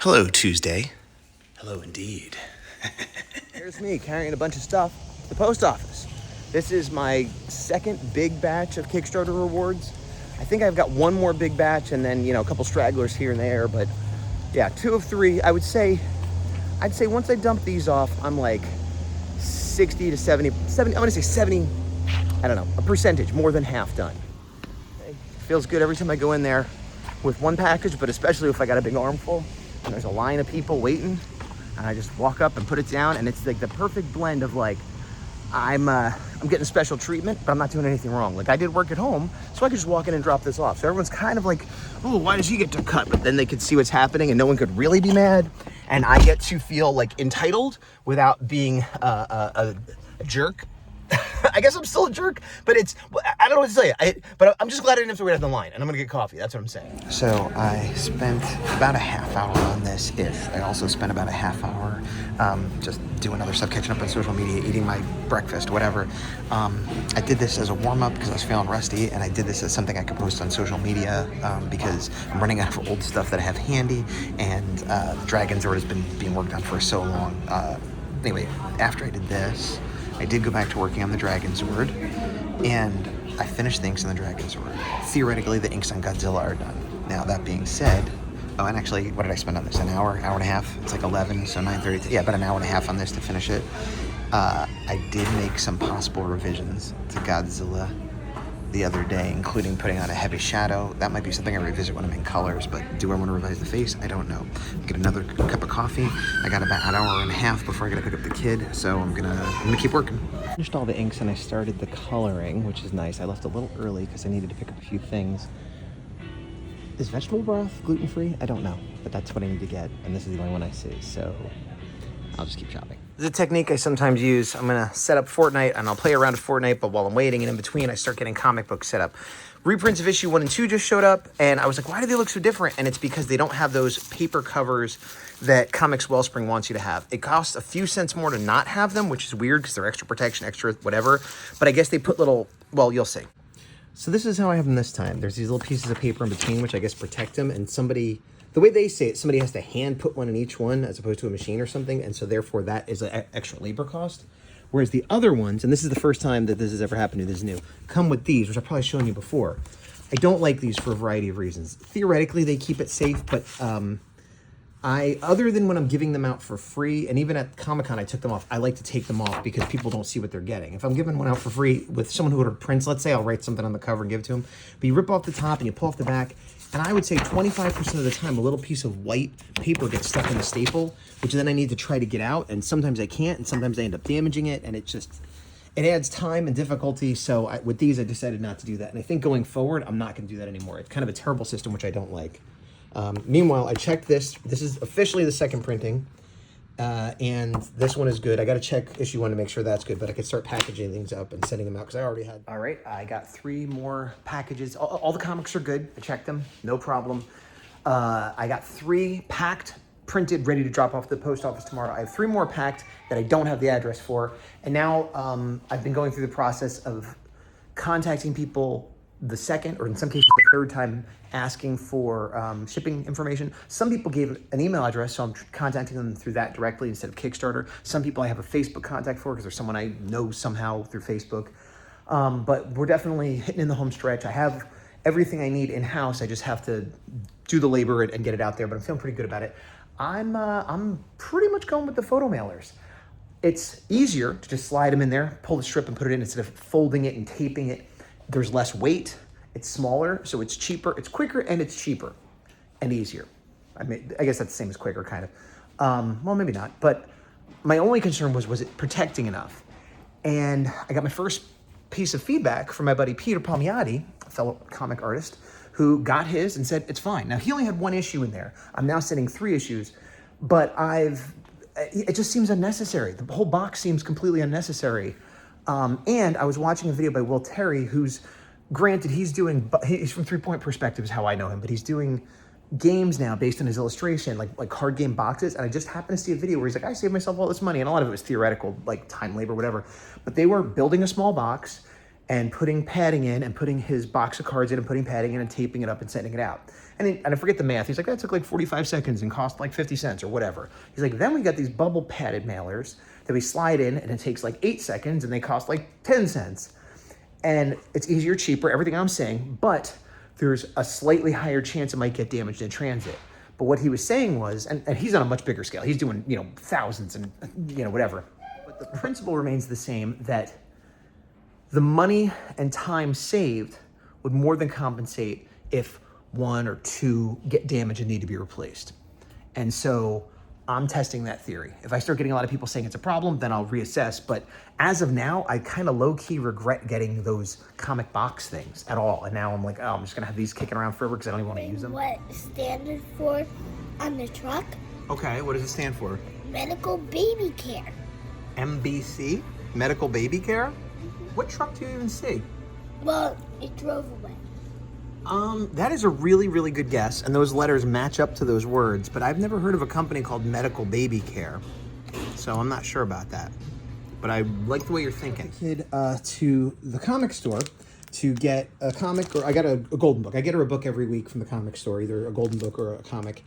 Hello, Tuesday. Hello, indeed. Here's me carrying a bunch of stuff to the post office. This is my second big batch of Kickstarter rewards. I think I've got one more big batch and then, a couple stragglers here and there, but yeah, 2 of 3. I'd say once I dump these off, I'm like 60 to 70, I'm gonna say 70, a percentage, more than half done. Okay. Feels good every time I go in there with one package, but especially if I got a big armful and there's a line of people waiting, and I just walk up and put it down, and it's like the perfect blend of like, I'm getting special treatment, but I'm not doing anything wrong. Like I did work at home, so I could just walk in and drop this off. So everyone's kind of like, oh, why does he get to cut? But then they could see what's happening and no one could really be mad. And I get to feel like entitled without being a jerk. I guess I'm still a jerk, but I don't know what to say. But I'm just glad I didn't have to wait on the line, and I'm gonna get coffee. That's what I'm saying. So I spent about a half hour on this-ish. I also spent about a half hour just doing other stuff, catching up on social media, eating my breakfast, whatever. I did this as a warm-up because I was feeling rusty, and I did this as something I could post on social media because I'm running out of old stuff that I have handy, and Dragon's Sword has been being worked on for so long. Anyway, after I did this, I did go back to working on the Dragon's Sword, and I finished the inks on the Dragon's Sword. Theoretically, the inks on Godzilla are done. Now, that being said, and actually, what did I spend on this? An hour and a half? It's like 11, so 9:30. Yeah, about an hour and a half on this to finish it. I did make some possible revisions to Godzilla the other day, including putting on a heavy shadow. That might be something I revisit when I'm in colors, but do I want to revise the face? I don't know. Get another cup of coffee. I got about an hour and a half before I gotta pick up the kid, so I'm gonna keep working. Finished all the inks and I started the coloring, which is nice. I left a little early because I needed to pick up a few things. Is vegetable broth gluten-free? I don't know, but that's what I need to get, and this is the only one I see, so I'll just keep chopping. This is a technique I sometimes use. I'm gonna set up Fortnite and I'll play around with Fortnite, but while I'm waiting and in between, I start getting comic books set up. Reprints of issue 1 and 2 just showed up, and I was like, why do they look so different? And it's because they don't have those paper covers that Comics Wellspring wants you to have. It costs a few cents more to not have them, which is weird because they're extra protection, extra whatever. But I guess they put little, well, you'll see. So this is how I have them this time. There's these little pieces of paper in between, which I guess protect them, and the way they say it, somebody has to hand put one in each one as opposed to a machine or something, and so therefore that is an extra labor cost. Whereas the other ones, and this is the first time that this has ever happened to this is new, come with these, which I've probably shown you before. I don't like these for a variety of reasons. Theoretically, they keep it safe, but other than when I'm giving them out for free, and even at Comic-Con I took them off, I like to take them off because people don't see what they're getting. If I'm giving one out for free with someone who ordered prints, let's say I'll write something on the cover and give it to them, but you rip off the top and you pull off the back, and I would say 25% of the time a little piece of white paper gets stuck in the staple, which then I need to try to get out, and sometimes I can't, and sometimes I end up damaging it, and it adds time and difficulty. So with these, I decided not to do that, and I think going forward, I'm not going to do that anymore. It's kind of a terrible system, which I don't like. Meanwhile, I checked this. This is officially the second printing, and this one is good. I got to check issue 1 to make sure that's good, but I could start packaging things up and sending them out because I already had. All right, I got 3 more packages. All the comics are good. I checked them, no problem. I got 3 packed, printed, ready to drop off to the post office tomorrow. I have 3 more packed that I don't have the address for, and now I've been going through the process of contacting people the second, or in some cases the third time, asking for shipping information. Some people gave an email address, so I'm contacting them through that directly instead of Kickstarter. Some people I have a Facebook contact for because there's someone I know somehow through Facebook. But we're definitely hitting in the home stretch. I have everything I need in-house. I just have to do the labor and get it out there, but I'm feeling pretty good about it. I'm pretty much going with the photo mailers. It's easier to just slide them in there, pull the strip and put it in instead of folding it and taping it. There's less weight, it's smaller, so it's cheaper, it's quicker, and it's cheaper and easier. I guess that's the same as quicker, kind of. Well, maybe not, but my only concern was it protecting enough? And I got my first piece of feedback from my buddy Peter Palmiotti, a fellow comic artist, who got his and said, it's fine. Now, he only had 1 issue in there. I'm now sending 3 issues, but it just seems unnecessary. The whole box seems completely unnecessary. And I was watching a video by Will Terry, who's, granted, he's from 3 Point Perspective is how I know him, but he's doing games now based on his illustration, like card game boxes. And I just happened to see a video where he's like, I saved myself all this money. And a lot of it was theoretical, like time, labor, whatever. But they were building a small box and putting padding in and putting his box of cards in and putting padding in and taping it up and sending it out. And I forget the math. He's like, that took like 45 seconds and cost like 50 cents or whatever. He's like, then we got these bubble padded mailers that we slide in and it takes like 8 seconds and they cost like 10 cents. And it's easier, cheaper, everything I'm saying, but there's a slightly higher chance it might get damaged in transit. But what he was saying was, and he's on a much bigger scale. He's doing, thousands and, whatever. But the principle remains the same, that the money and time saved would more than compensate if 1 or 2 get damaged and need to be replaced. And so I'm testing that theory. If I start getting a lot of people saying it's a problem, then I'll reassess. But as of now, I kind of low-key regret getting those comic box things at all. And now I'm like, I'm just gonna have these kicking around forever because I don't even want to use them. What standard for on the truck? Okay, what does it stand for? Medical baby care. MBC? Medical baby care? What truck do you even see? Well, it drove away. That is a really, really good guess, and those letters match up to those words, but I've never heard of a company called Medical Baby Care, so I'm not sure about that. But I like the way you're thinking. Kid to the comic store to get a comic, or I got a golden book. I get her a book every week from the comic store, either a golden book or a comic.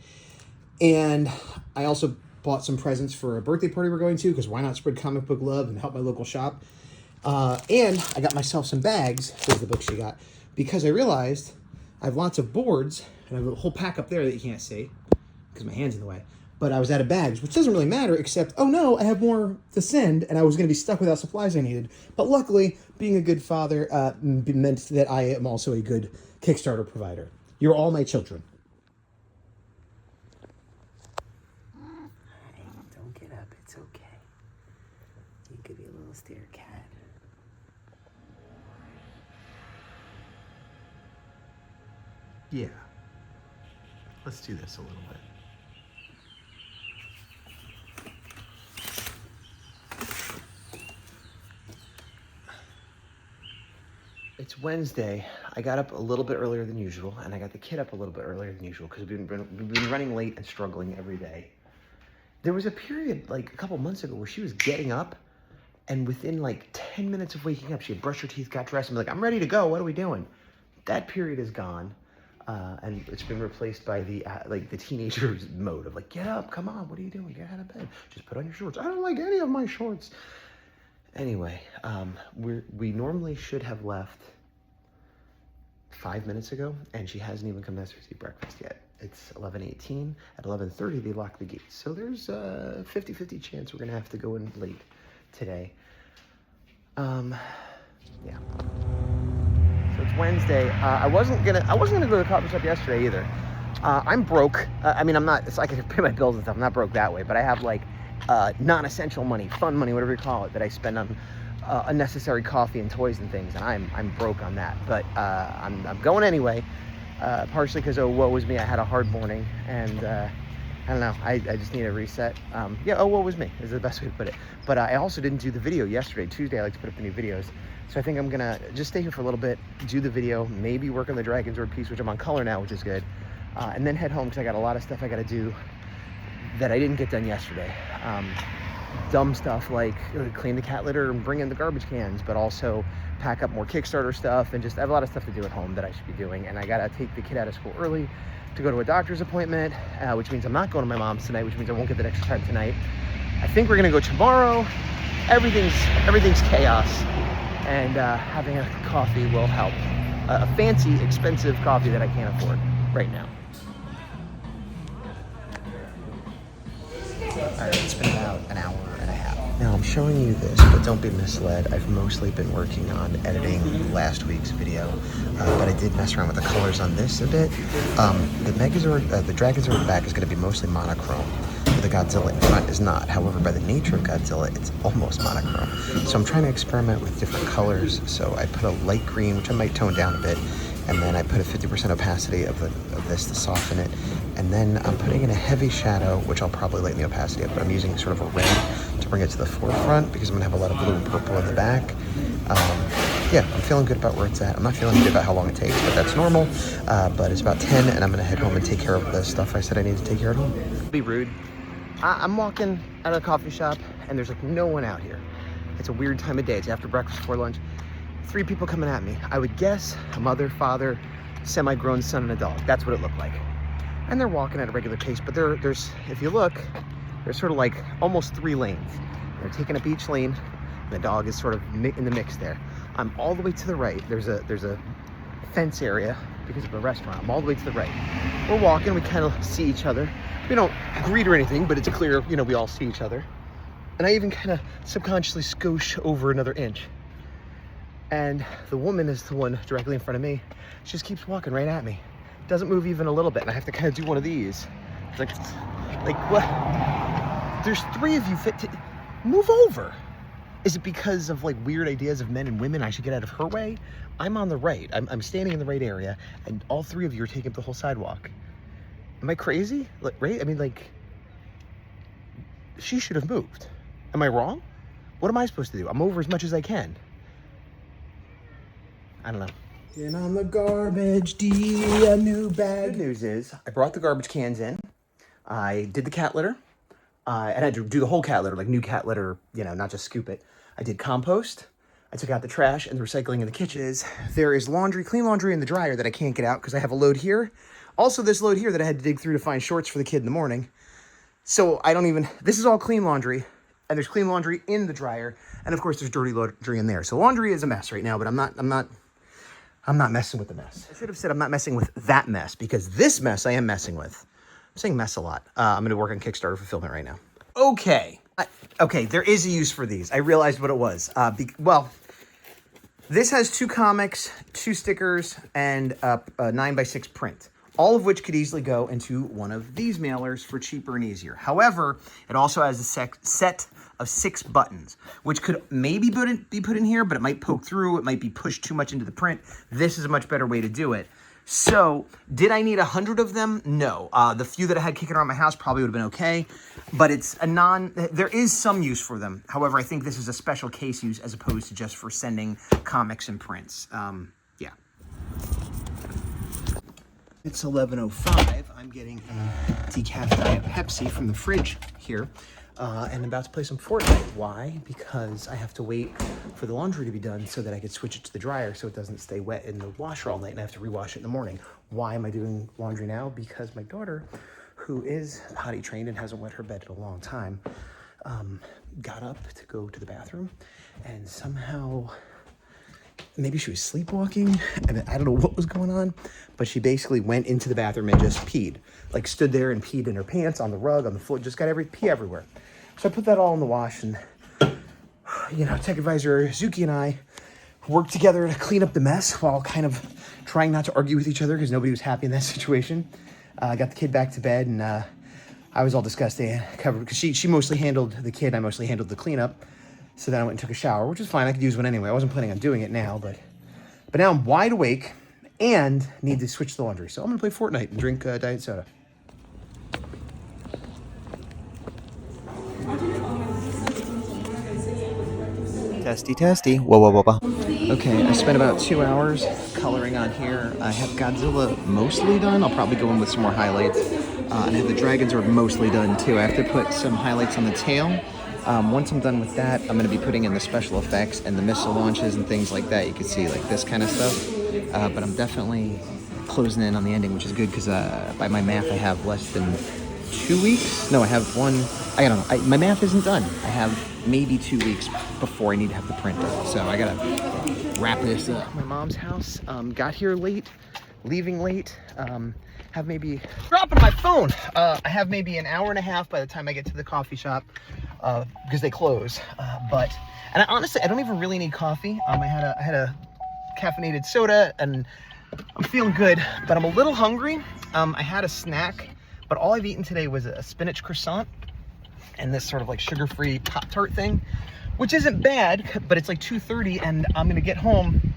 And I also bought some presents for a birthday party we're going to, because why not spread comic book love and help my local shop? And I got myself some bags, here's the book she got, because I realized I have lots of boards, and I have a whole pack up there that you can't see, because my hand's in the way. But I was out of bags, which doesn't really matter, except, oh no, I have more to send, and I was going to be stuck without supplies I needed. But luckily, being a good father meant that I am also a good Kickstarter provider. You're all my children. Hey, don't get up, it's okay. You could be a little stare cat. Yeah. Let's do this a little bit. It's Wednesday. I got up a little bit earlier than usual, and I got the kid up a little bit earlier than usual because we've been running late and struggling every day. There was a period like a couple months ago where she was getting up, and within like 10 minutes of waking up, she had brushed her teeth, got dressed, and be like, I'm ready to go. What are we doing? That period is gone. And it's been replaced by the teenagers mode of like, get up, come on, what are you doing? Get out of bed. Just put on your shorts. I don't like any of my shorts. Anyway, we normally should have left 5 minutes ago, and she hasn't even come downstairs to eat breakfast yet. It's 11:18. At 11:30, they lock the gates. So there's a 50-50 chance we're gonna have to go in late today. Yeah. So it's Wednesday. I wasn't gonna go to the coffee shop yesterday either. I'm broke. I mean, I'm not. It's like I can pay my bills and stuff. I'm not broke that way, but I have like non-essential money, fun money, whatever you call it, that I spend on unnecessary coffee and toys and things, and I'm broke on that. But I'm going anyway. Partially because woe was me. I had a hard morning, and I don't know. I just need a reset. Yeah, woe was me is the best way to put it. But I also didn't do the video yesterday. Tuesday, I like to put up the new videos. So I think I'm gonna just stay here for a little bit, do the video, maybe work on the Dragon's Word piece, which I'm on color now, which is good, and then head home because I got a lot of stuff I gotta do that I didn't get done yesterday. Dumb stuff like clean the cat litter and bring in the garbage cans, but also pack up more Kickstarter stuff, and just I have a lot of stuff to do at home that I should be doing. And I gotta take the kid out of school early to go to a doctor's appointment, which means I'm not going to my mom's tonight, which means I won't get that extra time tonight. I think we're gonna go tomorrow. Everything's chaos. And having a coffee will help. A fancy, expensive coffee that I can't afford right now. All right, it's been about an hour and a half. Now I'm showing you this, but don't be misled. I've mostly been working on editing last week's video, but I did mess around with the colors on this a bit. The Dragon's Word back is going to be mostly monochrome. The Godzilla in front is not. However, by the nature of Godzilla, it's almost monochrome. So I'm trying to experiment with different colors. So I put a light green, which I might tone down a bit, and then I put a 50% opacity of this to soften it. And then I'm putting in a heavy shadow, which I'll probably lighten the opacity up, but I'm using sort of a red to bring it to the forefront because I'm gonna have a lot of blue and purple in the back. Yeah, I'm feeling good about where it's at. I'm not feeling good about how long it takes, but that's normal. But it's about 10, and I'm gonna head home and take care of the stuff I said I need to take care of at home. Be rude. I'm walking out of the coffee shop, and there's like no one out here. It's a weird time of day. It's after breakfast, before lunch. 3 people coming at me. I would guess a mother, father, semi-grown son and a dog. That's what it looked like. And they're walking at a regular pace, but there's, if you look, there's sort of like almost 3 lanes. They're taking up each lane. The dog is sort of in the mix there. I'm all the way to the right. There's a fence area because of a restaurant. I'm all the way to the right. We're walking, we kind of see each other. We don't greet or anything, but it's clear, you know, we all see each other. And I even kind of subconsciously scoosh over another inch. And the woman is the one directly in front of me. She just keeps walking right at me. Doesn't move even a little bit. And I have to kind of do one of these. It's like what? There's 3 of you fit to move over. Is it because of like weird ideas of men and women? I should get out of her way? I'm on the right. I'm standing in the right area, and all 3 of you are taking up the whole sidewalk. Am I crazy? Like, right? I mean, like, she should have moved. Am I wrong? What am I supposed to do? I'm over as much as I can. I don't know. Get on the garbage, a new bag. Good news is, I brought the garbage cans in. I did the cat litter. And I had to do the whole cat litter, like new cat litter, you know, not just scoop it. I did compost. I took out the trash and the recycling in the kitchen. There is laundry, clean laundry in the dryer that I can't get out because I have a load here. Also this load here that I had to dig through to find shorts for the kid in the morning. So I don't even, this is all clean laundry, and there's clean laundry in the dryer. And of course there's dirty laundry in there. So laundry is a mess right now, but I'm not messing with the mess. I should have said I'm not messing with that mess, because this mess I am messing with. I'm saying mess a lot. I'm gonna work on Kickstarter fulfillment right now. Okay, okay, there is a use for these. I realized what it was. Well, this has 2 comics, 2 stickers, and a 9x6 print, all of which could easily go into one of these mailers for cheaper and easier. However, it also has a set of 6 buttons, which could maybe be put in here, but it might poke through, it might be pushed too much into the print. This is a much better way to do it. So, did I need 100 of them? No. The few that I had kicking around my house probably would have been okay, but it's there is some use for them. However, I think this is a special case use as opposed to just for sending comics and prints. Yeah. It's 11:05. I'm getting a decaf Diet Pepsi from the fridge here. And I'm about to play some Fortnite. Why? Because I have to wait for the laundry to be done so that I could switch it to the dryer so it doesn't stay wet in the washer all night and I have to rewash it in the morning. Why am I doing laundry now? Because my daughter, who is potty trained and hasn't wet her bed in a long time, got up to go to the bathroom, and somehow, maybe she was sleepwalking. I don't know what was going on, but she basically went into the bathroom and just peed. Like stood there and peed in her pants, on the rug, on the floor, just got pee everywhere. So I put that all in the wash, and, you know, Tech Advisor Zuki and I worked together to clean up the mess while kind of trying not to argue with each other because nobody was happy in that situation. I got the kid back to bed, and I was all disgusted and covered because she mostly handled the kid. I mostly handled the cleanup. So then I went and took a shower, which is fine. I could use one anyway. I wasn't planning on doing it now, but now I'm wide awake and need to switch the laundry. So I'm gonna play Fortnite and drink diet soda. Testy. Whoa. Okay, I spent about 2 hours coloring on here. I have Godzilla mostly done. I'll probably go in with some more highlights. And I have the Dragons Sword mostly done too. I have to put some highlights on the tail. Once I'm done with that, I'm going to be putting in the special effects and the missile launches and things like that. You can see like this kind of stuff. But I'm definitely closing in on the ending, which is good because by my math, I have less than 2 weeks. No, I have one. I don't know. My math isn't done. I have maybe 2 weeks before I need to have the print done. So I got to wrap this up. My mom's house. Got here late, leaving late. Have maybe dropping my phone. I have maybe an hour and a half by the time I get to the coffee shop because they close. And honestly, I don't even really need coffee. I had a caffeinated soda and I'm feeling good, but I'm a little hungry. I had a snack, but all I've eaten today was a spinach croissant and this sort of like sugar-free Pop-Tart thing, which isn't bad, but it's like 2:30 and I'm gonna get home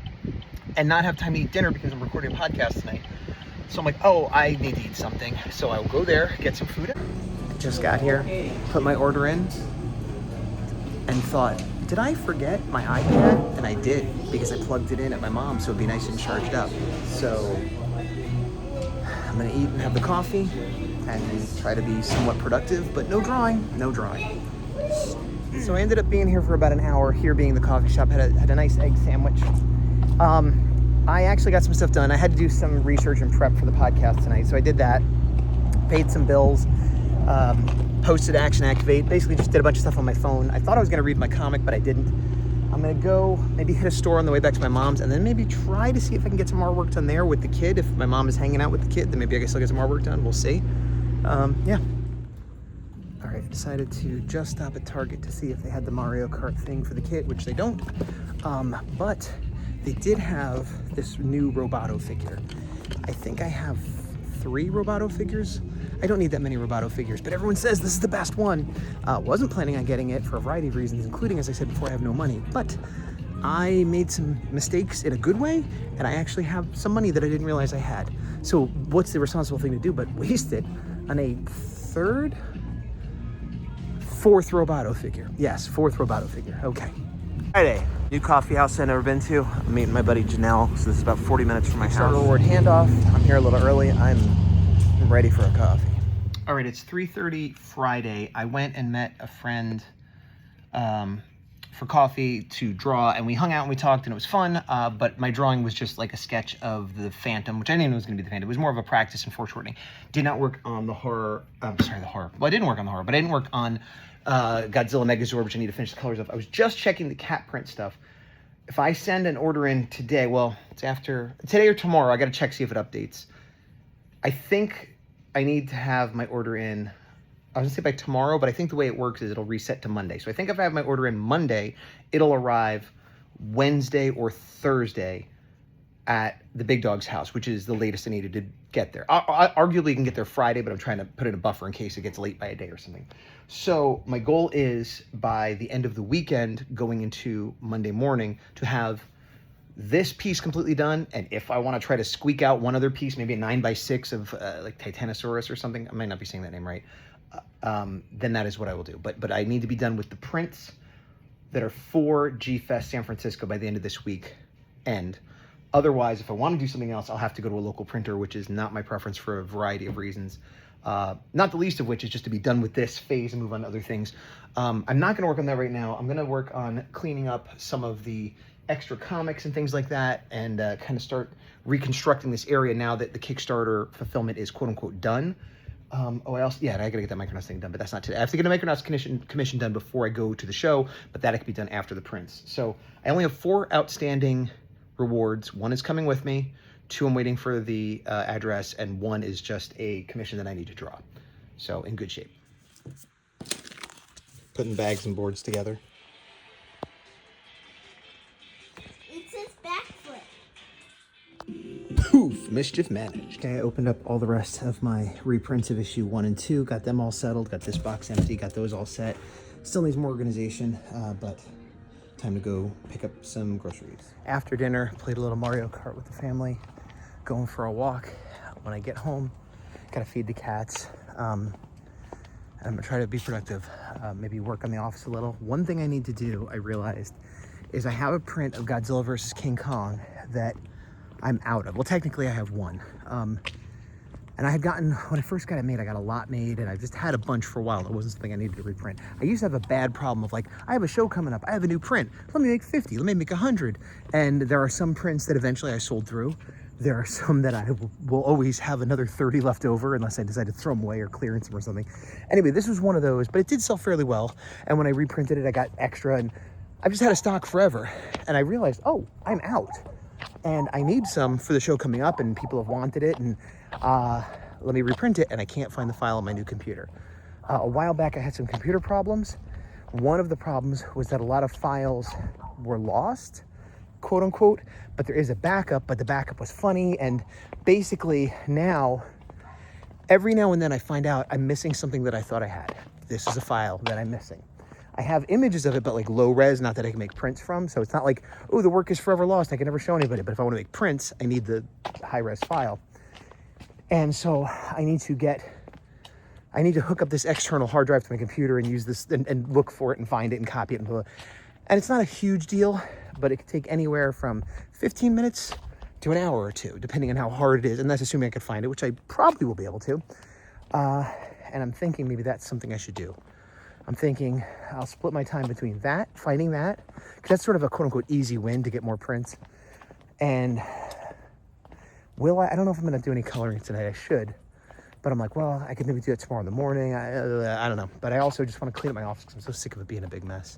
and not have time to eat dinner because I'm recording a podcast tonight. So I'm like, oh, I need to eat something. So I will go there, get some food. Just got here, put my order in, and thought, did I forget my iPad? And I did, because I plugged it in at my mom's, so it'd be nice and charged up. So I'm gonna eat and have the coffee and try to be somewhat productive, but no drawing. So I ended up being here for about an hour, here being the coffee shop, had a nice egg sandwich. I actually got some stuff done. I had to do some research and prep for the podcast tonight, so I did that. Paid some bills, posted Action Activate, basically just did a bunch of stuff on my phone. I thought I was going to read my comic, but I didn't. I'm going to go maybe hit a store on the way back to my mom's, and then maybe try to see if I can get some more work done there with the kid. If my mom is hanging out with the kid, then maybe I can still get some more work done. We'll see. Yeah. All right, I decided to just stop at Target to see if they had the Mario Kart thing for the kid, which they don't. But they did have this new Roboto figure. I think I have 3 Roboto figures. I don't need that many Roboto figures, but everyone says this is the best one. Wasn't planning on getting it for a variety of reasons, including, as I said before, I have no money. But I made some mistakes in a good way, and I actually have some money that I didn't realize I had. So what's the responsible thing to do but waste it on a fourth Roboto figure? Yes, 4th Roboto figure. Okay. Friday, new coffee house I've never been to. I'm meeting my buddy Janelle, so this is about 40 minutes from my house. Reward handoff. I'm here a little early. I'm ready for a coffee. All right, it's 3:30 Friday. I went and met a friend for coffee to draw, and we hung out and we talked, and it was fun, but my drawing was just like a sketch of the Phantom, which I didn't know was going to be the Phantom. It was more of a practice and foreshortening. Did not work on the horror. The horror. Well, I didn't work on the horror, but I didn't work on Godzilla Megazord, which I need to finish the colors of. I was just checking the cat print stuff. If I send an order in today, well, it's after today or tomorrow, I got to check, see if it updates. I think I need to have my order in, I was gonna say by tomorrow, but I think the way it works is it'll reset to Monday. So I think if I have my order in Monday, it'll arrive Wednesday or Thursday at the big dog's house, which is the latest I needed to get there. Arguably, you can get there Friday, but I'm trying to put in a buffer in case it gets late by a day or something. So my goal is by the end of the weekend, going into Monday morning, to have this piece completely done. And if I want to try to squeak out one other piece, maybe a 9x6 of like Titanosaurus or something, I might not be saying that name right, then that is what I will do. But I need to be done with the prints that are for G-Fest San Francisco by the end of this week. And otherwise, if I want to do something else, I'll have to go to a local printer, which is not my preference for a variety of reasons. Not the least of which is just to be done with this phase and move on to other things. I'm not going to work on that right now. I'm going to work on cleaning up some of the extra comics and things like that, and kind of start reconstructing this area now that the Kickstarter fulfillment is quote unquote done. I gotta get that Micronauts thing done, but that's not today. I have to get a Micronauts commission done before I go to the show, but that can be done after the prints. So I only have 4 outstanding rewards. 1 is coming with me, 2 I'm waiting for the address, and 1 is just a commission that I need to draw. So in good shape. Putting bags and boards together. Poof, mischief managed. Okay, I opened up all the rest of my reprints of issue 1 and 2, got them all settled, got this box empty, got those all set. Still needs more organization, but time to go pick up some groceries. After dinner, played a little Mario Kart with the family, going for a walk. When I get home, gotta feed the cats. I'm gonna try to be productive, maybe work on the office a little. One thing I need to do, I realized, is I have a print of Godzilla vs. King Kong that I'm out of. Well, technically I have 1. And I had gotten, when I first got it made, I got a lot made, and I just had a bunch for a while. It wasn't something I needed to reprint. I used to have a bad problem of like, I have a show coming up, I have a new print. Let me make 50, let me make 100. And there are some prints that eventually I sold through. There are some that I will always have another 30 left over unless I decide to throw them away or clearance them or something. Anyway, this was one of those, but it did sell fairly well. And when I reprinted it, I got extra, and I've just had a stock forever. And I realized, oh, I'm out. And I need some for the show coming up, and people have wanted it, and let me reprint it, and I can't find the file on my new computer. A while back, I had some computer problems. One of the problems was that a lot of files were lost, quote unquote, but there is a backup, but the backup was funny, and basically now, every now and then I find out I'm missing something that I thought I had. This is a file that I'm missing. I have images of it, but like low res, not that I can make prints from. So it's not like, oh, the work is forever lost, I can never show anybody. But if I want to make prints, I need the high res file. And so I need to hook up this external hard drive to my computer and use this and look for it and find it and copy it. And it's not a huge deal, but it could take anywhere from 15 minutes to an hour or 2, depending on how hard it is. And that's assuming I could find it, which I probably will be able to. And I'm thinking maybe that's something I should do. I'm thinking I'll split my time between that, finding that, because that's sort of a quote unquote easy win to get more prints, and Will I don't know if I'm going to do any coloring tonight. I should. But I'm like, well, I could maybe do it tomorrow in the morning. I don't know. But I also just want to clean up my office because I'm so sick of it being a big mess.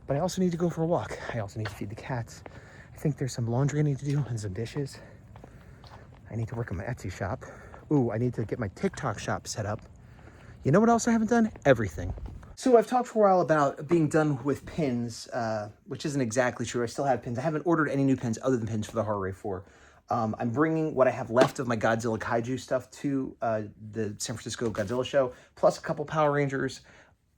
But I also need to go for a walk. I also need to feed the cats. I think there's some laundry I need to do and some dishes. I need to work on my Etsy shop. Ooh, I need to get my TikTok shop set up. You know what else I haven't done? Everything. So I've talked for a while about being done with pins, which isn't exactly true. I still have pins. I haven't ordered any new pins other than pins for the Horror Ray 4. I'm bringing what I have left of my Godzilla Kaiju stuff to the San Francisco Godzilla show, plus a couple Power Rangers,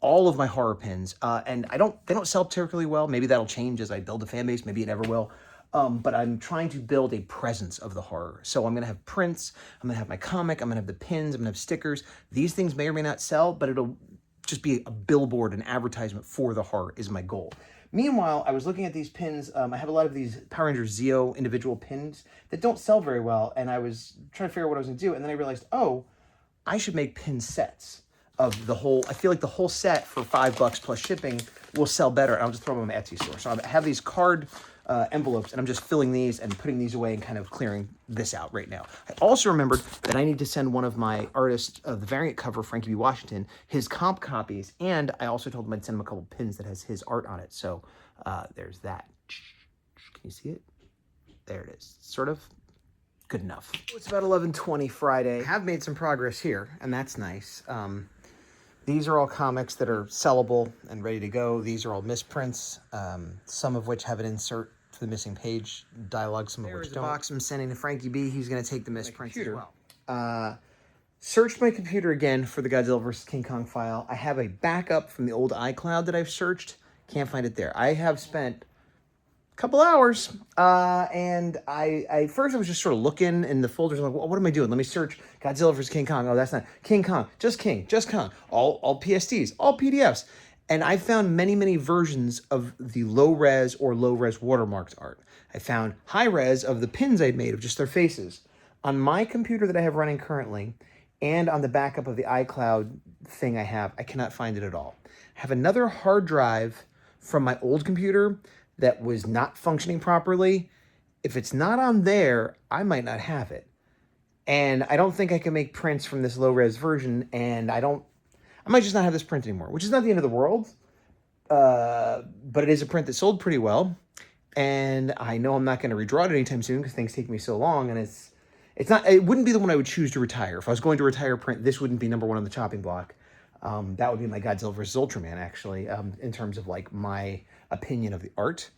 all of my horror pins. And they don't sell particularly well. Maybe that'll change as I build a fan base. Maybe it never will. But I'm trying to build a presence of the horror. So I'm going to have prints. I'm going to have my comic. I'm going to have the pins. I'm going to have stickers. These things may or may not sell, but it'll just be a billboard, an advertisement for the horror is my goal. Meanwhile, I was looking at these pins. I have a lot of these Power Rangers Zeo individual pins that don't sell very well, and I was trying to figure out what I was going to do, and then I realized, oh, I should make pin sets of the whole. I feel like the whole set for $5 plus shipping will sell better, and I'll just throw them on my Etsy store. So I have these card envelopes, and I'm just filling these and putting these away and kind of clearing this out right now. I also remembered that I need to send one of my artists of the variant cover, Frankie B. Washington, his comp copies, and I also told him I'd send him a couple pins that has his art on it. So there's that. Can you see it? There it is. Sort of good enough. It's about 11:20 Friday. I have made some progress here, and that's nice. These are all comics that are sellable and ready to go. These are all misprints, some of which have an insert to the missing page dialogue, some of which don't. There's a box I'm sending to Frankie B. He's going to take the misprints as well. Searched my computer again for the Godzilla vs. King Kong file. I have a backup from the old iCloud that I've searched. Can't find it there. I have spent a couple hours, and I first I was just sort of looking in the folders. I'm like, well, what am I doing? Let me search Godzilla vs. King Kong. Oh, that's not King Kong. Just Kong. All PSDs, all PDFs. And I found many versions of the low-res or low-res watermarked art. I found high-res of the pins I'd made of just their faces. On my computer that I have running currently, and on the backup of the iCloud thing I cannot find it at all. I have another hard drive from my old computer that was not functioning properly. If it's not on there, I might not have it. And I don't think I can make prints from this low-res version, and I might just not have this print anymore, which is not the end of the world, but it is a print that sold pretty well, and I know I'm not going to redraw it anytime soon because things take me so long, and it wouldn't be the one I would choose to retire. If I was going to retire a print, this wouldn't be number one on the chopping block. That would be my Godzilla vs. Ultraman, actually, in terms of like my opinion of the art.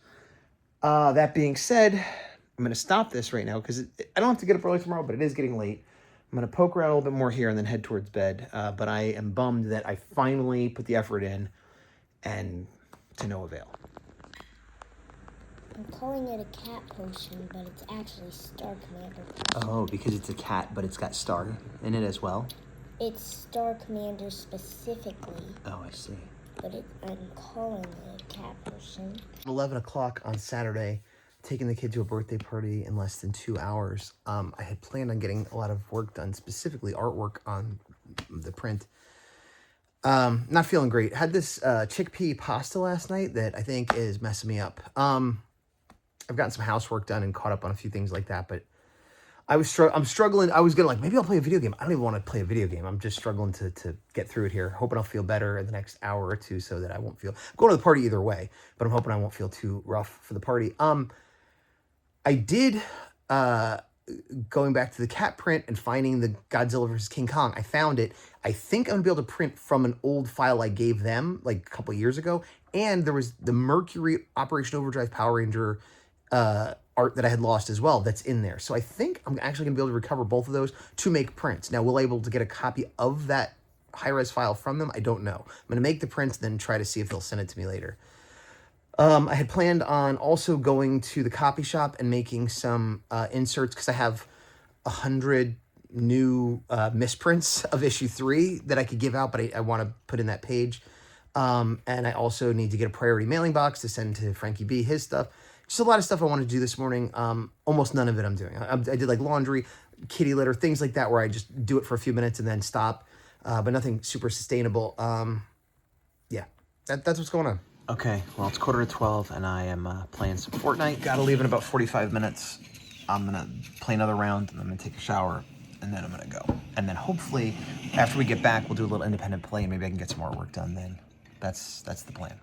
That being said, I'm going to stop this right now because I don't have to get up early tomorrow, but it is getting late. I'm going to poke around a little bit more here and then head towards bed. But I am bummed that I finally put the effort in and to no avail. I'm calling it a cat potion, but it's actually Star Commander potion. Oh, because it's a cat, but it's got Star in it as well? It's Star Commander specifically. Oh, I see. But I'm calling it a cat potion. 11 o'clock on Saturday, taking the kid to a birthday party in less than 2 hours. I had planned on getting a lot of work done, specifically artwork on the print. Not feeling great. Had this chickpea pasta last night that I think is messing me up. I've gotten some housework done and caught up on a few things like that, but I'm struggling. I was gonna maybe I'll play a video game. I don't even want to play a video game. I'm just struggling to get through it here. Hoping I'll feel better in the next hour or two so that I won't feel... I'm going to the party either way, but I'm hoping I won't feel too rough for the party. I did, going back to the cat print and finding the Godzilla vs. King Kong, I found it. I think I'm going to be able to print from an old file I gave them like a couple years ago. And there was the Mercury Operation Overdrive Power Ranger art that I had lost as well that's in there. So I think I'm actually going to be able to recover both of those to make prints. Now, will I be able to get a copy of that high-res file from them? I don't know. I'm going to make the prints, then try to see if they'll send it to me later. I had planned on also going to the copy shop and making some inserts because I have 100 new misprints of issue 3 that I could give out, but I want to put in that page. And I also need to get a priority mailing box to send to Frankie B, his stuff. Just a lot of stuff I wanted to do this morning. Almost none of it I'm doing. I did like laundry, kitty litter, things like that where I just do it for a few minutes and then stop. But nothing super sustainable. Yeah, that's what's going on. Okay, well, it's 11:45 and I am playing some Fortnite. Gotta leave in about 45 minutes. I'm gonna play another round, and I'm gonna take a shower, and then I'm gonna go. And then hopefully, after we get back, we'll do a little independent play, and maybe I can get some more work done then. That's the plan.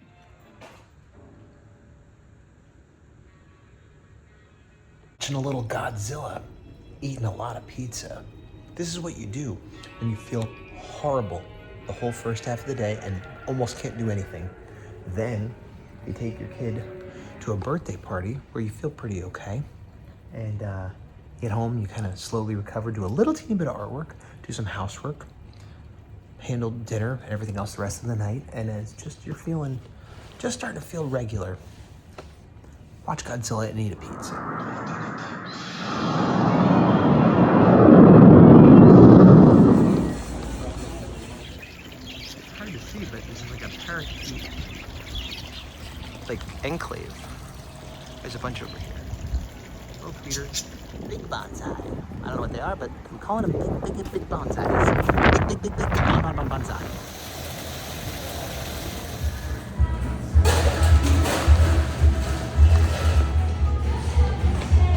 Watching a little Godzilla, eating a lot of pizza. This is what you do when you feel horrible the whole first half of the day and almost can't do anything. Then you take your kid to a birthday party where you feel pretty okay. And get home, you kind of slowly recover, do a little teeny bit of artwork, do some housework, handle dinner and everything else the rest of the night. And it's just, you're feeling, just starting to feel regular. Watch Godzilla and eat a pizza. Hard to see, but this is like a parakeet, like enclave. There's a bunch over here. Oh, Peter. Big bonsai. I don't know what they are, but I'm calling them big bonsais. Big bonsai.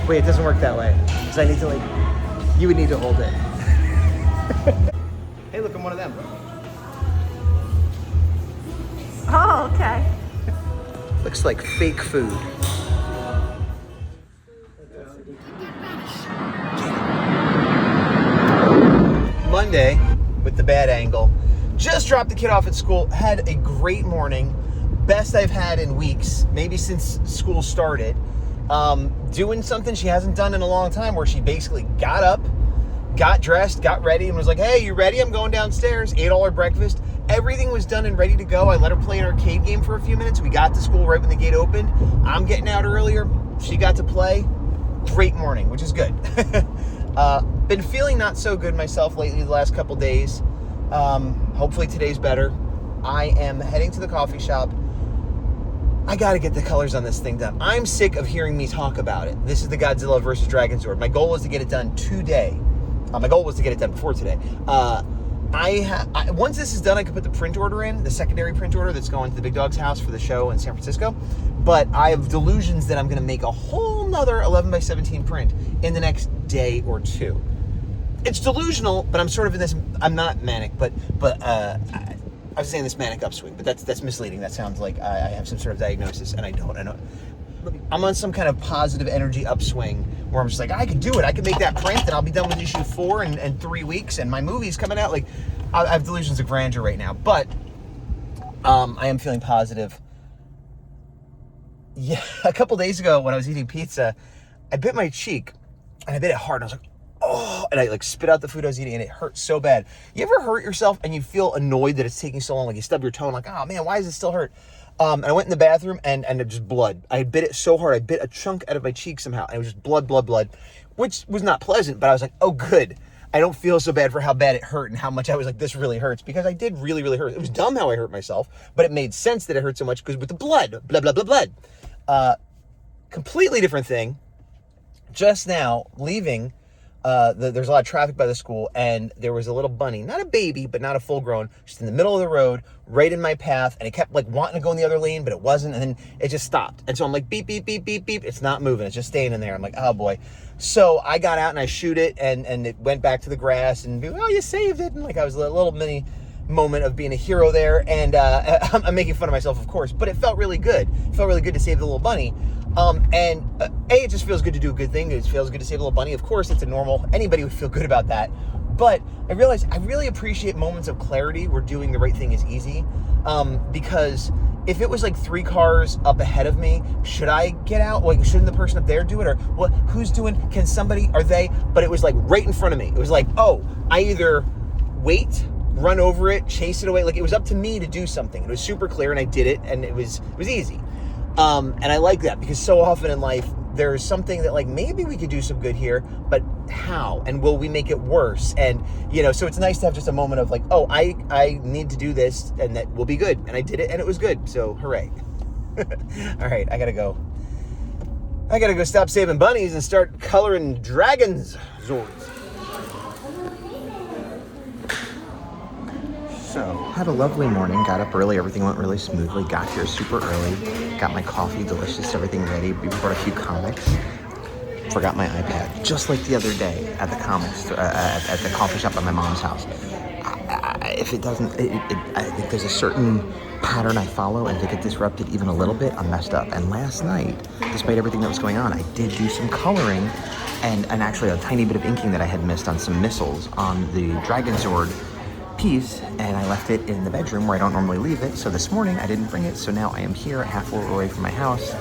Wait, it doesn't work that way. Because I need to you would need to hold it. Hey, look, I'm one of them. Oh, okay. Looks like fake food. Monday, with the bad angle, just dropped the kid off at school, had a great morning, best I've had in weeks, maybe since school started. Doing something she hasn't done in a long time, where she basically got up, got dressed, got ready, and was like, hey, you ready? I'm going downstairs. Ate all her breakfast. Everything was done and ready to go. I let her play an arcade game for a few minutes. We got to school right when the gate opened. I'm getting out earlier. She got to play. Great morning, which is good. Been feeling not so good myself lately the last couple days. Hopefully today's better. I am heading to the coffee shop. I gotta get the colors on this thing done. I'm sick of hearing me talk about it. This is the Godzilla vs. Dragon Sword. My goal was to get it done today. My goal was to get it done before today. Once this is done, I can put the print order in, the secondary print order that's going to the big dog's house for the show in San Francisco. But I have delusions that I'm gonna make a whole nother 11 by 17 print in the next day or two. It's delusional, but I'm sort of in this, I'm not manic, but I was saying this manic upswing, but that's misleading. That sounds like I have some sort of diagnosis, and I don't. I'm on some kind of positive energy upswing where I'm just like, I can do it. I can make that print, and I'll be done with issue 4 in 3 weeks, and my movie's coming out. Like, I have delusions of grandeur right now, but I am feeling positive. Yeah, a couple days ago when I was eating pizza, I bit my cheek, and I bit it hard, and I was like, oh, and I spit out the food I was eating, and it hurt so bad. You ever hurt yourself and you feel annoyed that it's taking so long? Like you stub your toe and like, oh man, why does it still hurt? And I went in the bathroom and it just blood. I bit it so hard, I bit a chunk out of my cheek somehow, and it was just blood, which was not pleasant, but I was like, oh good. I don't feel so bad for how bad it hurt and how much I was like, this really hurts, because I did really, really hurt. It was dumb how I hurt myself, but it made sense that it hurt so much because with the blood, blood. Completely different thing. Just now, leaving, there's a lot of traffic by the school, and there was a little bunny, not a baby, but not a full grown, just in the middle of the road, right in my path, and it kept wanting to go in the other lane, but it wasn't, and then it just stopped. And so I'm like, beep, beep, beep, beep, beep. It's not moving. It's just staying in there. I'm like, oh boy. So I got out and I shoot it, and it went back to the grass, and oh, you saved it. And I was a little mini moment of being a hero there, and I'm making fun of myself, of course, but it felt really good. It felt really good to save the little bunny. It just feels good to do a good thing. It feels good to save a little bunny. Of course, it's a normal, anybody would feel good about that. But I realized I really appreciate moments of clarity where doing the right thing is easy. Because if it was 3 cars up ahead of me, should I get out? Shouldn't the person up there do it? Or what? Who's doing? Can somebody? Are they? But it was right in front of me. It was I either wait, run over it, chase it away. It was up to me to do something. It was super clear, and I did it, and it was easy. And I like that, because so often in life, there's something that maybe we could do some good here, but how? And will we make it worse? And, so it's nice to have just a moment of I need to do this, and that will be good. And I did it, and it was good. So hooray. All right, I gotta go stop saving bunnies and start coloring dragons' zords. So, had a lovely morning, got up early, everything went really smoothly, got here super early, got my coffee, delicious, everything ready. We brought a few comics. forgot my iPad, just like the other day at the comics, at the coffee shop at my mom's house. If it doesn't, I think there's a certain pattern I follow, and if it gets disrupted even a little bit, I'm messed up. And last night, despite everything that was going on, I did do some coloring and actually a tiny bit of inking that I had missed on some missiles on the Dragon Zord piece, and I left it in the bedroom where I don't normally leave it. So this morning I didn't bring it, so now I am here halfway away from my house,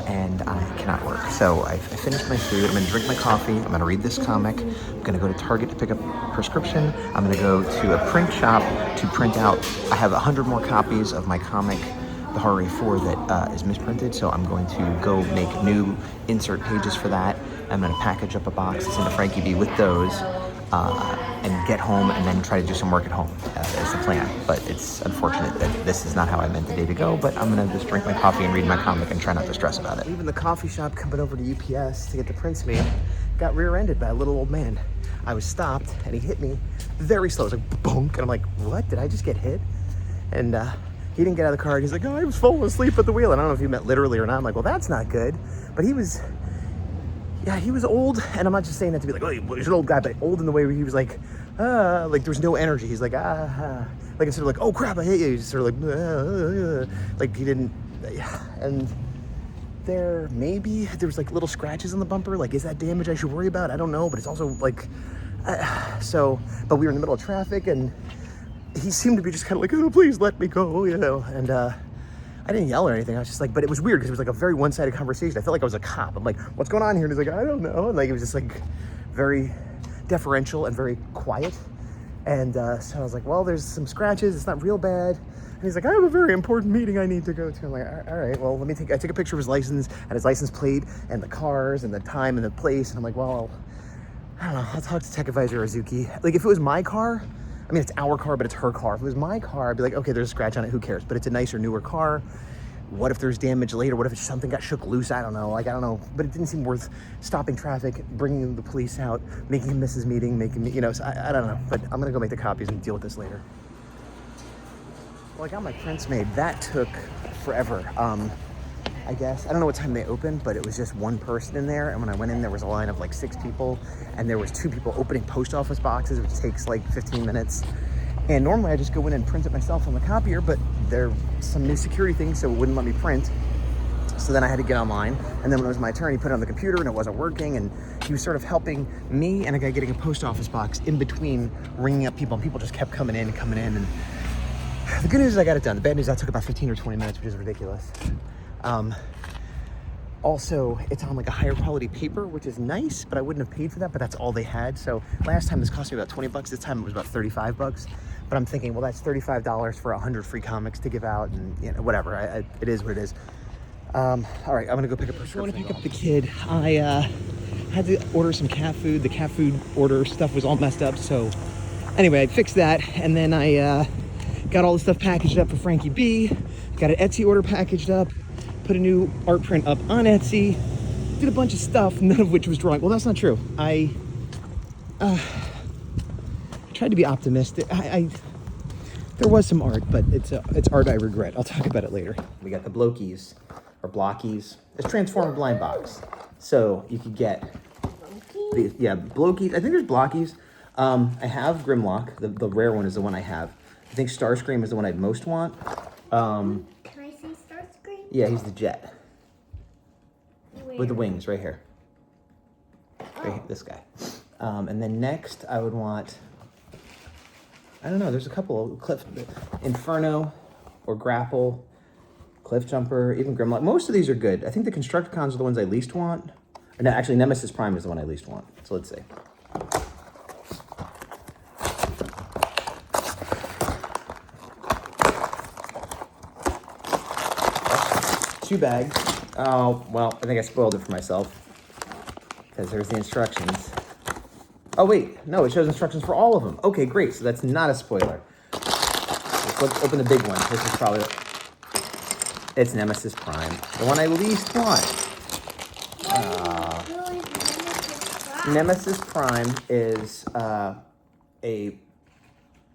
and I cannot work. So I finished my food, I'm gonna drink my coffee, I'm gonna read this comic, I'm gonna go to Target to pick up a prescription, I'm gonna go to a print shop to print out, I have 100 more copies of my comic, The Horror 4, that is misprinted, so I'm going to go make new insert pages for that. I'm gonna package up a box that's into Frankie B with those, and get home and then try to do some work at home is the plan. But it's unfortunate that this is not how I meant the day to go, but I'm gonna just drink my coffee and read my comic and try not to stress about it. Leaving the coffee shop, coming over to UPS to get the prints made, got rear-ended by a little old man. I was stopped and he hit me very slow. It was like bonk, and I'm like, what, did I just get hit? And he didn't get out of the car, and he's like, oh, I was falling asleep at the wheel. And I don't know if he meant literally or not. I'm like, well, that's not good. But he was old, and I'm not just saying that to be like, oh, he's an old guy, but old in the way where he was like there was no energy. He's like, like instead of like, oh crap, I hate you, he's sort of like he didn't, and there was like little scratches on the bumper. Like, is that damage I should worry about? I don't know, but it's also like, but we were in the middle of traffic, and he seemed to be just kind of like, oh, please let me go, and I didn't yell or anything. I was just like, but it was weird because it was like a very one-sided conversation. I felt like I was a cop. I'm like, what's going on here? And he's like, I don't know. And like, it was just like very deferential and very quiet. And so I was like, well, there's some scratches. It's not real bad. And he's like, I have a very important meeting I need to go to. I'm like, all right, well, I took a picture of his license and his license plate and the cars and the time and the place. And I'm like, well, I don't know. I'll talk to Tech Advisor Azuki. Like, if it was my car, I mean, it's our car, but it's her car. If it was my car, I'd be like, okay, there's a scratch on it, who cares? But it's a nicer, newer car. What if there's damage later? What if something got shook loose? I don't know. Like, I don't know. But it didn't seem worth stopping traffic, bringing the police out, making him miss his meeting, making me, so I don't know. But I'm gonna go make the copies and deal with this later. Well, I got my prints made. That took forever. I guess. I don't know what time they opened, but it was just one person in there. And when I went in, there was a line of like 6 people, and there was 2 people opening post office boxes, which takes like 15 minutes. And normally I just go in and print it myself on the copier, but there's some new security things, so it wouldn't let me print. So then I had to get online. And then when it was my turn, he put it on the computer and it wasn't working. And he was sort of helping me and a guy getting a post office box in between, ringing up people, and people just kept coming in. And the good news is I got it done. The bad news, that took about 15 or 20 minutes, which is ridiculous. Also, it's on like a higher quality paper, which is nice, but I wouldn't have paid for that, but that's all they had. So last time this cost me about $20. This time it was about $35. But I'm thinking, well, that's $35 for 100 free comics to give out, and whatever. It is what it is. All right, I'm gonna go pick up a prescription. I want to pick up the kid. I had to order some cat food. The cat food order stuff was all messed up. So anyway, I fixed that, and then I got all the stuff packaged up for Frankie B. Got an Etsy order packaged up. Put a new art print up on Etsy, did a bunch of stuff, none of which was drawing. Well, that's not true. I tried to be optimistic. There was some art, but it's art I regret. I'll talk about it later. We got the Blokies, or Blockies. It's Transformer Blind Box. So you could get, Blokies. I think there's Blockies. I have Grimlock. The rare one is the one I have. I think Starscream is the one I'd most want. Yeah, he's the jet. Where? With the wings, right here. Right here, this guy. And then next, I would want, I don't know, there's a couple of Inferno or Grapple, Cliff Jumper, even Grimlock. Most of these are good. I think the Constructicons are the ones I least want. Or no, actually, Nemesis Prime is the one I least want. So let's see. 2 bags. Oh, well, I think I spoiled it for myself because there's the instructions. Oh, wait, no, it shows instructions for all of them. Okay, great, so that's not a spoiler. Let's open the big one. This is probably, it's Nemesis Prime, the one I least want. Nemesis Prime is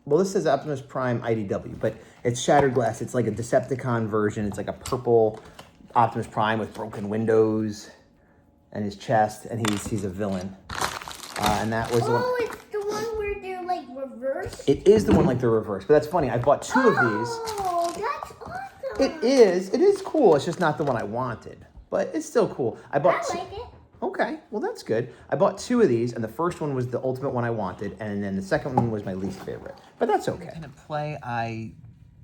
well, this says Optimus Prime IDW, but it's Shattered Glass. It's like a Decepticon version. It's like a purple Optimus Prime with broken windows and his chest, and he's a villain. And that was the one. Oh, it's the one where they're like reversed? It is the one like the reverse, but that's funny. I bought 2 of these. Oh, that's awesome. It is cool. It's just not the one I wanted, but it's still cool. I bought. I like it. Okay, well that's good. I bought 2 of these, and the first one was the ultimate one I wanted, and then the second one was my least favorite. But that's okay. In play, I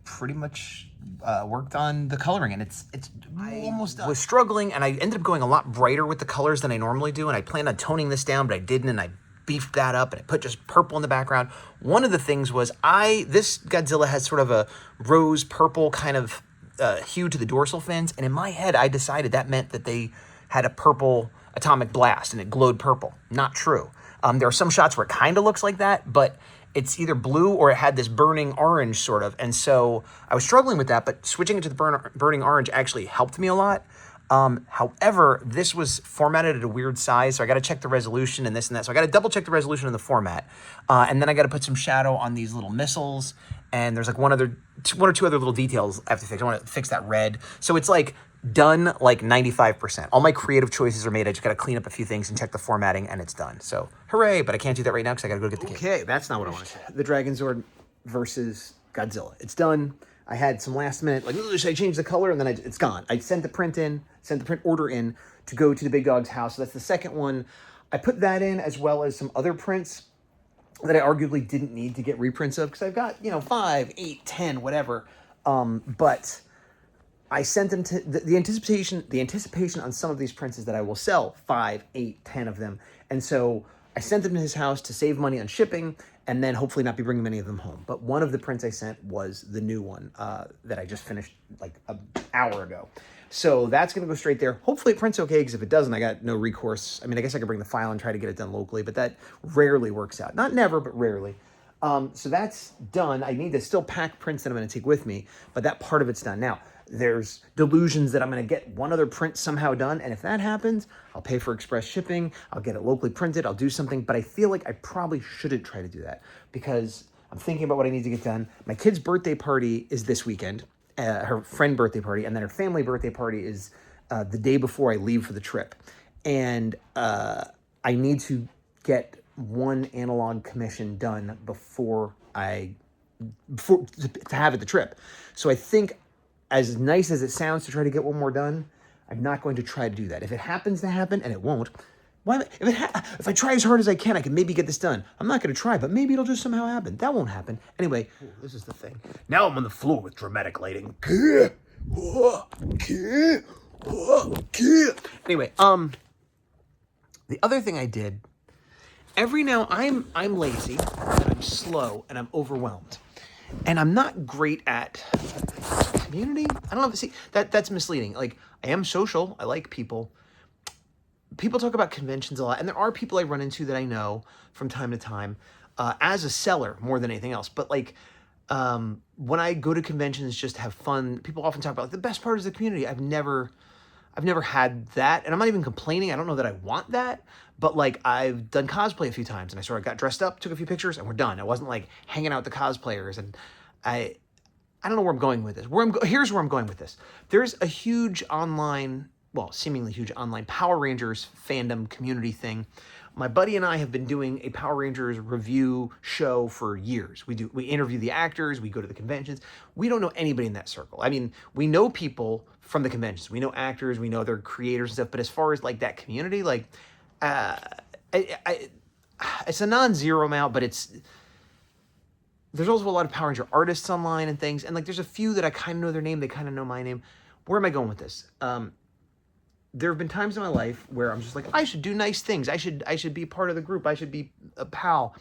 pretty much worked on the coloring, and it's almost done. I was struggling, and I ended up going a lot brighter with the colors than I normally do, and I planned on toning this down, but I didn't, and I beefed that up, and I put just purple in the background. One of the things was this Godzilla has sort of a rose purple kind of hue to the dorsal fins, and in my head, I decided that meant that they had a purple atomic blast, and it glowed purple. Not true. There are some shots where it kind of looks like that, but it's either blue or it had this burning orange sort of. And so I was struggling with that, but switching it to the burning orange actually helped me a lot. However, this was formatted at a weird size, so I got to check the resolution and this and that. So I got to double check the resolution in the format. And then I got to put some shadow on these little missiles. And there's like one or two other little details I have to fix. I want to fix that red. So it's like done like 95%. All my creative choices are made. I just got to clean up a few things and check the formatting, and it's done. So hooray, but I can't do that right now because I got to go get the kid. Okay, that's not what I wanted. The Dragon Zord versus Godzilla. It's done. I had some last minute, like, should I change the color? And then it's gone. I sent the print order in to go to the big dog's house. So that's the second one. I put that in as well as some other prints that I arguably didn't need to get reprints of because I've got, 5, 8, 10, whatever. But I sent them to the anticipation on some of these prints is that I will sell 5, 8, 10 of them. And so I sent them to his house to save money on shipping and then hopefully not be bringing many of them home. But one of the prints I sent was the new one that I just finished like an hour ago. So that's going to go straight there. Hopefully it prints okay, because if it doesn't, I got no recourse. I mean, I guess I could bring the file and try to get it done locally, but that rarely works out. Not never, but rarely. So that's done. I need to still pack prints that I'm going to take with me, but that part of it's done. Now, there's delusions that I'm going to get one other print somehow done, and if that happens, I'll pay for express shipping, I'll get it locally printed, I'll do something, but I feel like I probably shouldn't try to do that, because I'm thinking about what I need to get done. My kid's birthday party is this weekend, her friend birthday party, and then her family birthday party is the day before I leave for the trip. And I need to get one analog commission done before to have at the trip. So I think, as nice as it sounds to try to get one more done, I'm not going to try to do that. If it happens to happen, and it won't, if I try as hard as I can maybe get this done. I'm not going to try, but maybe it'll just somehow happen. That won't happen. Anyway, this is the thing. Now I'm on the floor with dramatic lighting. Anyway, the other thing I did, every now I'm lazy and I'm slow and I'm overwhelmed. And I'm not great at community. I don't know. See, that's misleading. Like, I am social. I like people. People talk about conventions a lot, and there are people I run into that I know from time to time as a seller more than anything else. But like, when I go to conventions just to have fun, people often talk about like, the best part is the community. I've never had that, and I'm not even complaining. I don't know that I want that, but like, I've done cosplay a few times, and I sort of got dressed up, took a few pictures, and we're done. I wasn't like hanging out with the cosplayers, and I don't know where I'm going with this. Here's where I'm going with this. There's a huge online, seemingly huge online Power Rangers fandom community thing. My buddy and I have been doing a Power Rangers review show for years. We interview the actors, we go to the conventions. We don't know anybody in that circle. I mean, we know people from the conventions. We know actors, we know their creators and stuff, but as far as like that community, like, it's a non-zero amount, but there's also a lot of Power Ranger artists online and things, and like there's a few that I kind of know their name, they kind of know my name. Where am I going with this? There have been times in my life where I'm just like, I should do nice things. I should be part of the group. I should be a pal.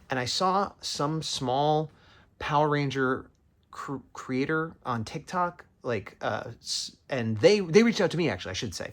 And I saw some small Power Ranger creator on TikTok, and they reached out to me, actually, I should say.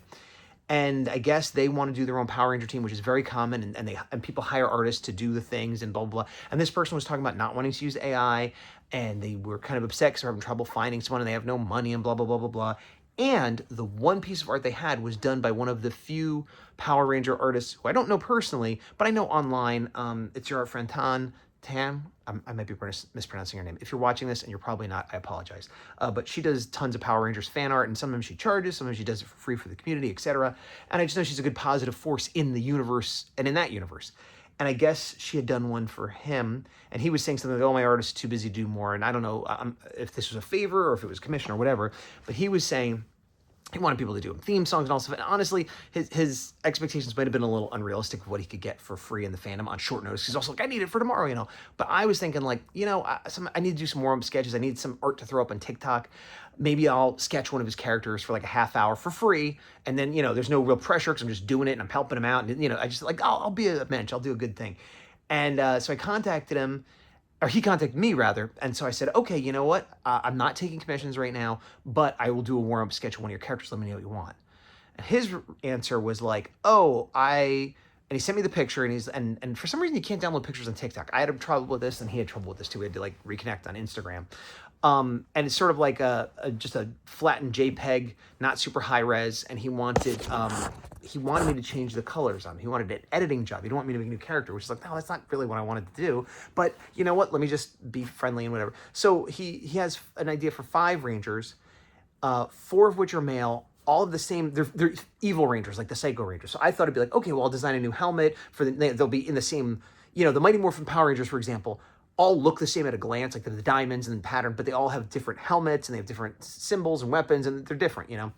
And I guess they want to do their own Power Ranger team, which is very common, and people hire artists to do the things and blah, blah, blah. And this person was talking about not wanting to use AI, and they were kind of upset because they're having trouble finding someone, and they have no money, and blah, blah, blah, blah, blah. And the one piece of art they had was done by one of the few Power Ranger artists who I don't know personally, but I know online. It's your art friend Tan. Tam, I might be mispronouncing her name. If you're watching this, and you're probably not, I apologize. But she does tons of Power Rangers fan art, and sometimes she charges, sometimes she does it for free for the community, etc. And I just know she's a good positive force in the universe and in that universe. And I guess she had done one for him, and he was saying something like, oh, my artist is too busy to do more. And I don't know if this was a favor or if it was commission or whatever, but he was saying he wanted people to do him theme songs and all stuff. And honestly, his expectations might have been a little unrealistic of what he could get for free in the fandom on short notice. He's also like, I need it for tomorrow, you know. But I was thinking like, you know, I need to do some more sketches. I need some art to throw up on TikTok. Maybe I'll sketch one of his characters for like a half hour for free. And then, you know, there's no real pressure because I'm just doing it and I'm helping him out. And, you know, I just like, I'll be a mensch. I'll do a good thing. And so I contacted him, or he contacted me rather. And so I said, okay, you know what? I'm not taking commissions right now, but I will do a warm-up sketch of one of your characters. Let me know what you want. And his answer was like, and he sent me the picture, and for some reason you can't download pictures on TikTok. I had trouble with this, and he had trouble with this too. We had to like reconnect on Instagram. And it's sort of like just a flattened JPEG, not super high res, and he wanted me to change the colors on him. He wanted an editing job. He didn't want me to make a new character, which is like, no, that's not really what I wanted to do. But you know what? Let me just be friendly and whatever. So he has an idea for 5 Rangers, 4 of which are male, all of the same. They're evil Rangers, like the Psycho Rangers. So I thought it'd be like, okay, well, I'll design a new helmet for they'll be in the same, you know, the Mighty Morphin Power Rangers, for example, all look the same at a glance, like the diamonds and the pattern, but they all have different helmets and they have different symbols and weapons, and they're different, you know.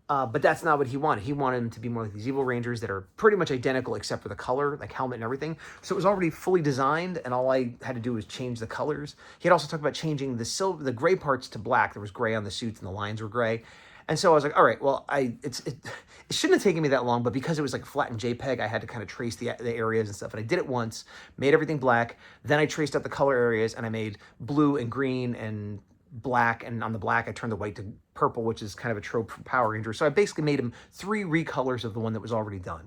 But that's not what he wanted. He wanted them to be more like these evil Rangers that are pretty much identical except for the color, like helmet and everything. So it was already fully designed, and all I had to do was change the colors. He had also talked about changing the gray parts to black. There was gray on the suits and the lines were gray. And so I was like, all right, well, it shouldn't have taken me that long, but because it was like flattened JPEG, I had to kind of trace the areas and stuff. And I did it once, made everything black. Then I traced out the color areas, and I made blue and green and black. And on the black, I turned the white to purple, which is kind of a trope for Power Rangers. So I basically made him 3 recolors of the one that was already done.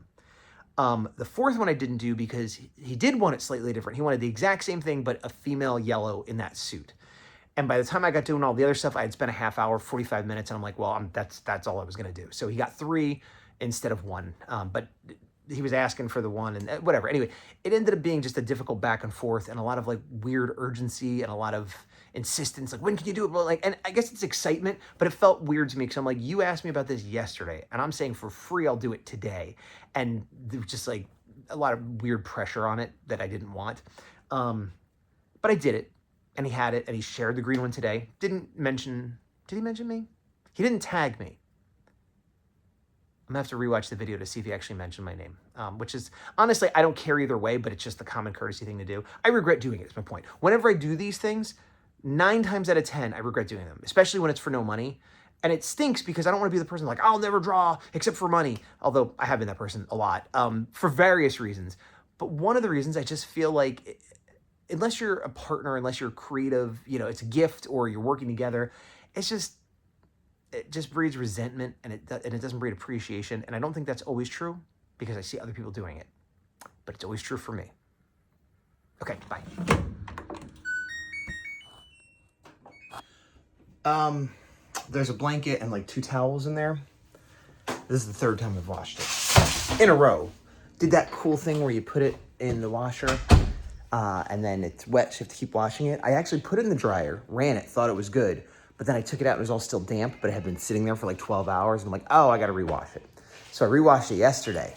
The 4th one I didn't do because he did want it slightly different. He wanted the exact same thing, but a female yellow in that suit. And by the time I got doing all the other stuff, I had spent a half hour, 45 minutes, and I'm like, well, that's all I was going to do. So he got 3 instead of 1. But he was asking for the 1 and whatever. Anyway, it ended up being just a difficult back and forth and a lot of like weird urgency and a lot of insistence. Like, when can you do it? Well, like, and I guess it's excitement, but it felt weird to me because I'm like, you asked me about this yesterday, and I'm saying for free, I'll do it today. And there was just like a lot of weird pressure on it that I didn't want. But I did it. And he had it, and he shared the green one today. Did he mention me? He didn't tag me. I'm gonna have to rewatch the video to see if he actually mentioned my name, which is, honestly, I don't care either way, but it's just the common courtesy thing to do. I regret doing it, is my point. Whenever I do these things, 9 times out of 10, I regret doing them, especially when it's for no money. And it stinks because I don't want to be the person like, I'll never draw except for money. Although I have been that person a lot, for various reasons. But one of the reasons, I just feel like, unless you're a partner, unless you're creative, you know, it's a gift or you're working together, it just breeds resentment, and it doesn't breed appreciation. And I don't think that's always true because I see other people doing it, but it's always true for me. Okay, bye. There's a blanket and like 2 towels in there. This is the 3rd time I've washed it in a row. Did that cool thing where you put it in the washer, and then it's wet, so you have to keep washing it. I actually put it in the dryer, ran it, thought it was good, but then I took it out and it was all still damp, but it had been sitting there for like 12 hours, and I'm like, oh, I gotta rewash it. So I rewashed it yesterday.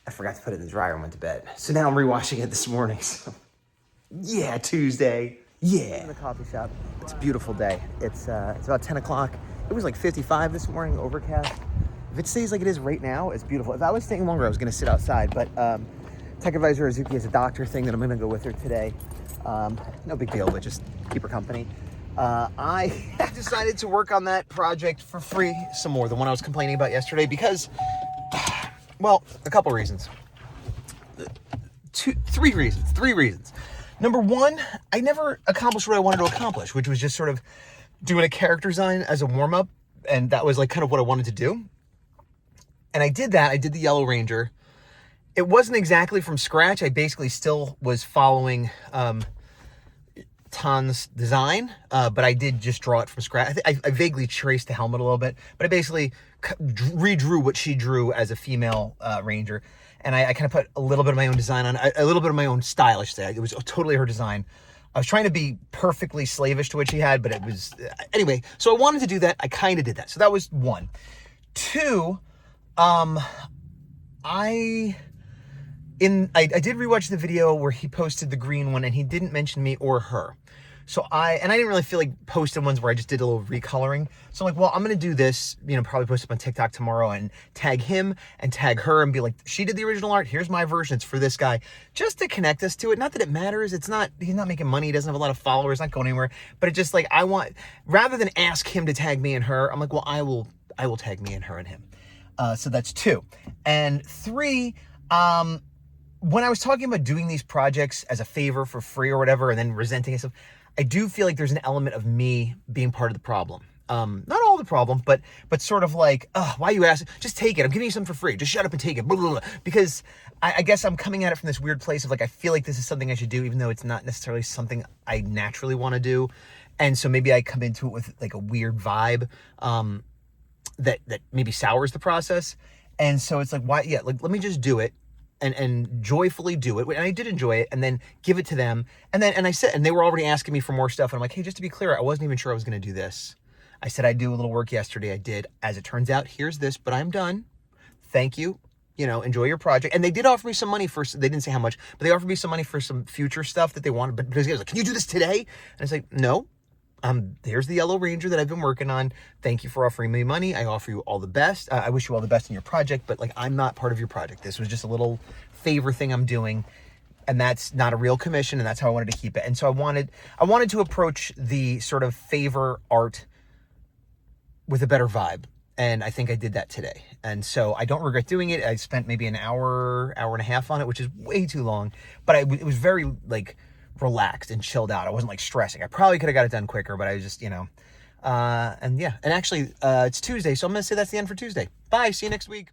I forgot to put it in the dryer and went to bed. So now I'm rewashing it this morning, so yeah, Tuesday, yeah. In the coffee shop, it's a beautiful day. It's about 10 o'clock. It was like 55 this morning, overcast. If it stays like it is right now, it's beautiful. If I was staying longer, I was gonna sit outside, but Tech Advisor Azuki has a doctor thing that I'm gonna go with her today. No big deal, but just keep her company. I decided to work on that project for free some more, the one I was complaining about yesterday, because, well, a couple reasons. 3 reasons. Number 1, I never accomplished what I wanted to accomplish, which was just sort of doing a character design as a warm-up, and that was like kind of what I wanted to do. And I did that. I did the Yellow Ranger. It wasn't exactly from scratch. I basically still was following Tan's design, but I did just draw it from scratch. I vaguely traced the helmet a little bit, but I basically redrew what she drew as a female Ranger. and I kind of put a little bit of my own design on, a little bit of my own style, I should say. It was totally her design. I was trying to be perfectly slavish to what she had, but it was, anyway, so I wanted to do that. I kind of did that. So that was 1. 2, I did rewatch the video where he posted the green one, and he didn't mention me or her. So I didn't really feel like posting ones where I just did a little recoloring. So I'm like, well, I'm going to do this, probably post up on TikTok tomorrow and tag him and tag her and be like, she did the original art. Here's my version. It's for this guy, just to connect us to it. Not that it matters. He's not making money. He doesn't have a lot of followers, not going anywhere, but it's just like, rather than ask him to tag me and her, I'm like, well, I will tag me and her and him. So that's 2. And 3, when I was talking about doing these projects as a favor for free or whatever, and then resenting and stuff, I do feel like there's an element of me being part of the problem. Not all the problem, but sort of like, why you ask? Just take it. I'm giving you something for free. Just shut up and take it. Blah, blah, blah. Because I guess I'm coming at it from this weird place of like, I feel like this is something I should do, even though it's not necessarily something I naturally want to do. And so maybe I come into it with like a weird vibe that maybe sours the process. And so it's like, why? Yeah, like, let me just do it. And joyfully do it. And I did enjoy it, and then give it to them. And they were already asking me for more stuff. And I'm like, hey, just to be clear, I wasn't even sure I was going to do this. I said I'd do a little work yesterday. I did. As it turns out, here's this, but I'm done. Thank you. Enjoy your project. And they did offer me some money they didn't say how much, but they offered me some money for some future stuff that they wanted. But because he was like, can you do this today? And I was like, no. Here's the Yellow Ranger that I've been working on. Thank you for offering me money. I offer you all the best. I wish you all the best in your project, but like, I'm not part of your project. This was just a little favor thing I'm doing, and that's not a real commission, and that's how I wanted to keep it. And so I wanted to approach the sort of favor art with a better vibe. And I think I did that today. And so I don't regret doing it. I spent maybe an hour and a half on it, which is way too long, but it was very like relaxed and chilled out. I wasn't like stressing. I probably could have got it done quicker, but I was just, and actually, it's Tuesday, so I'm going to say that's the end for Tuesday. Bye. See you next week.